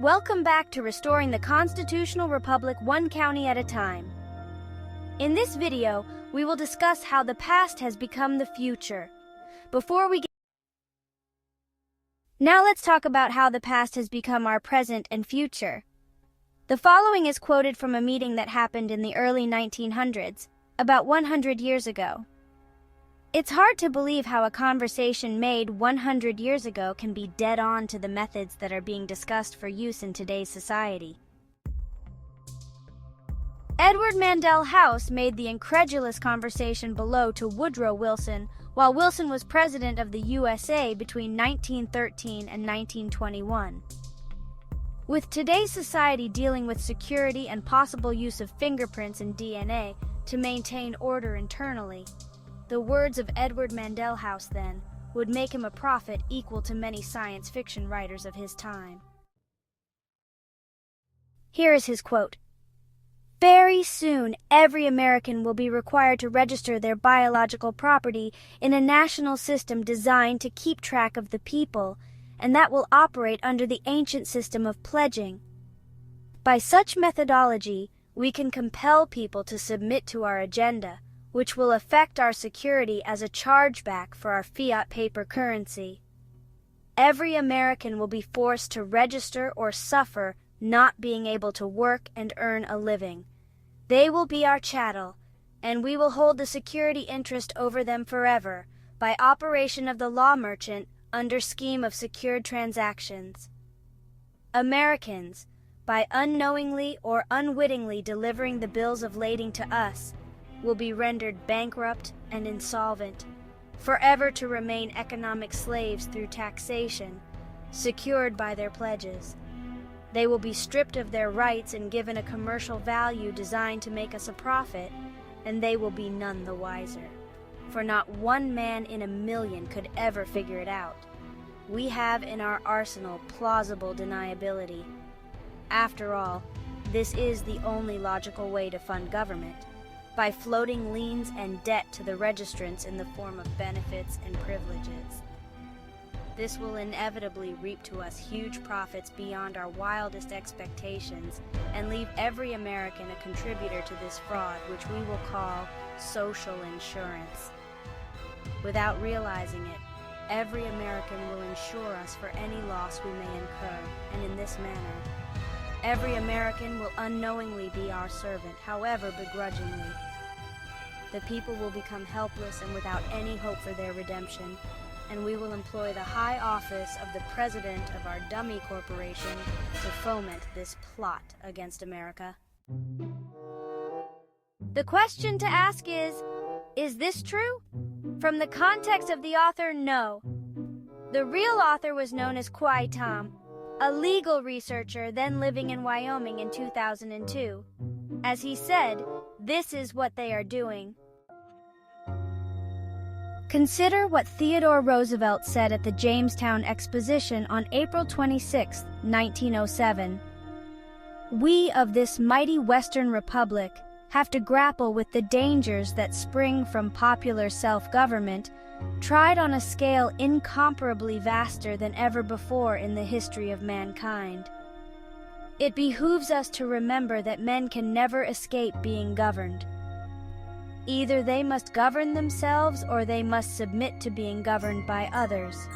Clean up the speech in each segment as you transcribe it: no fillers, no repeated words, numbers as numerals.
Welcome back to Restoring the Constitutional Republic one county at a time. In this video, we will discuss how the past has become the future. Now let's talk about how the past has become our present and future. The following is quoted from a meeting that happened in the early 1900s, about 100 years ago. It's hard to believe how a conversation made 100 years ago can be dead on to the methods that are being discussed for use in today's society. Edward Mandell House made the incredulous conversation below to Woodrow Wilson while Wilson was president of the USA between 1913 and 1921. With today's society dealing with security and possible use of fingerprints and DNA to maintain order internally, the words of Edward Mandell House then would make him a prophet equal to many science fiction writers of his time. Here is his quote. "Very soon, every American will be required to register their biological property in a national system designed to keep track of the people, and that will operate under the ancient system of pledging. By such methodology, we can compel people to submit to our agenda, which will affect our security as a chargeback for our fiat paper currency. Every American will be forced to register or suffer not being able to work and earn a living. They will be our chattel, and we will hold the security interest over them forever by operation of the law merchant under scheme of secured transactions. Americans, by unknowingly or unwittingly delivering the bills of lading to us, will be rendered bankrupt and insolvent, forever to remain economic slaves through taxation, secured by their pledges. They will be stripped of their rights and given a commercial value designed to make us a profit, and they will be none the wiser. For not one man in a million could ever figure it out. We have in our arsenal plausible deniability. After all, this is the only logical way to fund government, by floating liens and debt to the registrants in the form of benefits and privileges. This will inevitably reap to us huge profits beyond our wildest expectations and leave every American a contributor to this fraud, which we will call social insurance. Without realizing it, every American will insure us for any loss we may incur, and in this manner, every American will unknowingly be our servant, however begrudgingly. The people will become helpless and without any hope for their redemption, and we will employ the high office of the president of our dummy corporation to foment this plot against America." The question to ask is this true? From the context of the author, no. The real author was known as Kwai Tom, a legal researcher then living in Wyoming in 2002. As he said, this is what they are doing. Consider what Theodore Roosevelt said at the Jamestown Exposition on April 26, 1907. "We of this mighty Western Republic have to grapple with the dangers that spring from popular self-government, tried on a scale incomparably vaster than ever before in the history of mankind. It behooves us to remember that men can never escape being governed. Either they must govern themselves or they must submit to being governed by others.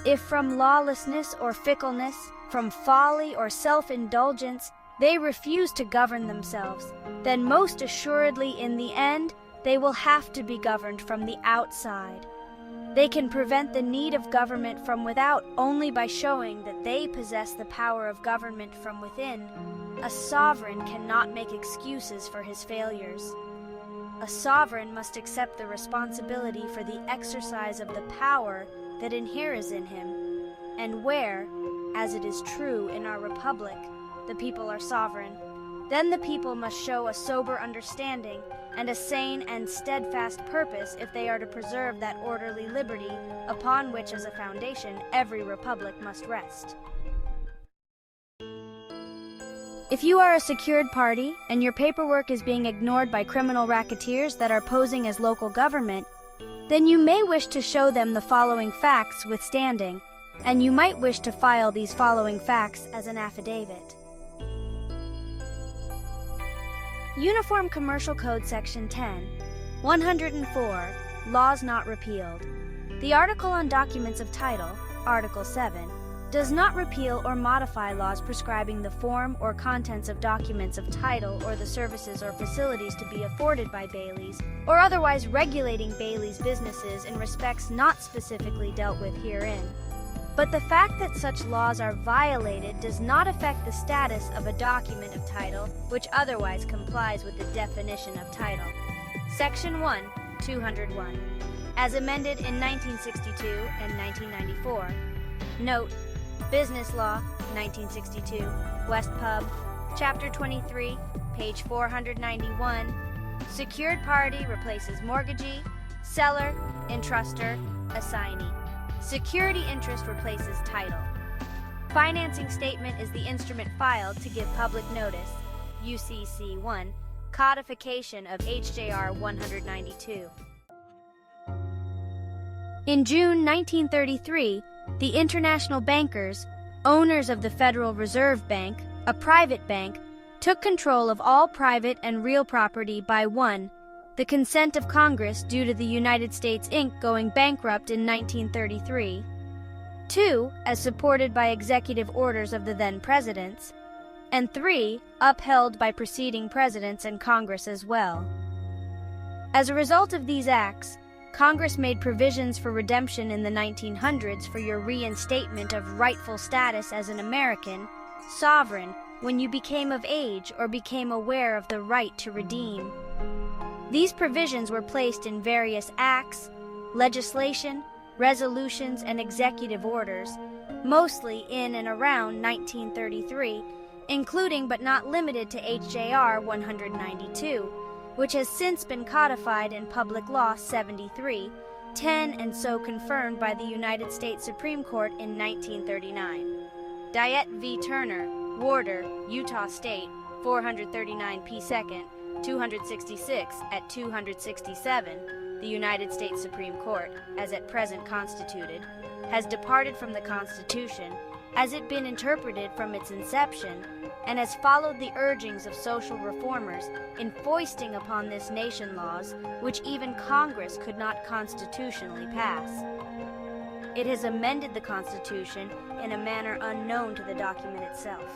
If from lawlessness or fickleness, from folly or self-indulgence, they refuse to govern themselves, then most assuredly in the end, they will have to be governed from the outside. They can prevent the need of government from without only by showing that they possess the power of government from within. A sovereign cannot make excuses for his failures. A sovereign must accept the responsibility for the exercise of the power that inheres in him, and where, as it is true in our republic, the people are sovereign, then the people must show a sober understanding and a sane and steadfast purpose if they are to preserve that orderly liberty upon which as a foundation every republic must rest." If you are a secured party and your paperwork is being ignored by criminal racketeers that are posing as local government, then you may wish to show them the following facts withstanding. and you might wish to file these following facts as an affidavit. Uniform Commercial Code Section 10, 104, Laws Not Repealed. The article on documents of title, Article 7, does not repeal or modify laws prescribing the form or contents of documents of title or the services or facilities to be afforded by Baileys, or otherwise regulating Baileys' businesses in respects not specifically dealt with herein. But the fact that such laws are violated does not affect the status of a document of title which otherwise complies with the definition of title. Section 1, 201, as amended in 1962 and 1994. Note: Business Law, 1962, West Pub, Chapter 23, page 491. Secured party replaces mortgagee, seller, entrustor, assignee. Security interest replaces title. Financing statement is the instrument filed to give public notice. UCC 1, codification of HJR 192. In June 1933, the international bankers, owners of the Federal Reserve Bank, a private bank, took control of all private and real property by 1. The consent of Congress due to the United States Inc. going bankrupt in 1933. 2. As supported by executive orders of the then presidents. And 3. Upheld by preceding presidents and Congress as well. As a result of these acts, Congress made provisions for redemption in the 1900s for your reinstatement of rightful status as an American sovereign when you became of age or became aware of the right to redeem. These provisions were placed in various acts, legislation, resolutions, and executive orders, mostly in and around 1933, including but not limited to HJR 192, which has since been codified in Public Law 73, 10 and so confirmed by the United States Supreme Court in 1939. Diet v. Turner, Warder, Utah State, 439 p. 2nd, 266 at 267, the United States Supreme Court, as at present constituted, has departed from the Constitution, as it been interpreted from its inception, and has followed the urgings of social reformers in foisting upon this nation laws which even Congress could not constitutionally pass. It has amended the Constitution in a manner unknown to the document itself.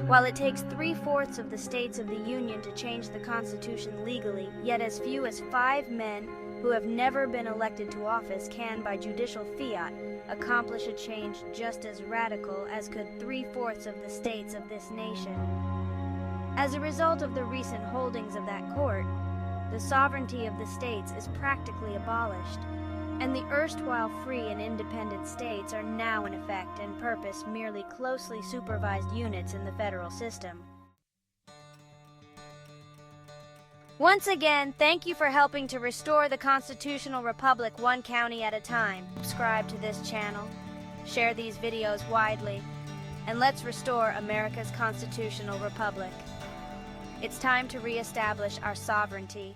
While it takes 3/4 of the states of the Union to change the Constitution legally, yet as few as 5 men who have never been elected to office can, by judicial fiat, accomplish a change just as radical as could 3/4 of the states of this nation. As a result of the recent holdings of that court, the sovereignty of the states is practically abolished, and the erstwhile free and independent states are now in effect and purpose merely closely supervised units in the federal system. Once again, thank you for helping to restore the constitutional republic one county at a time. Subscribe to this channel, share these videos widely, and let's restore America's constitutional republic. It's time to reestablish our sovereignty.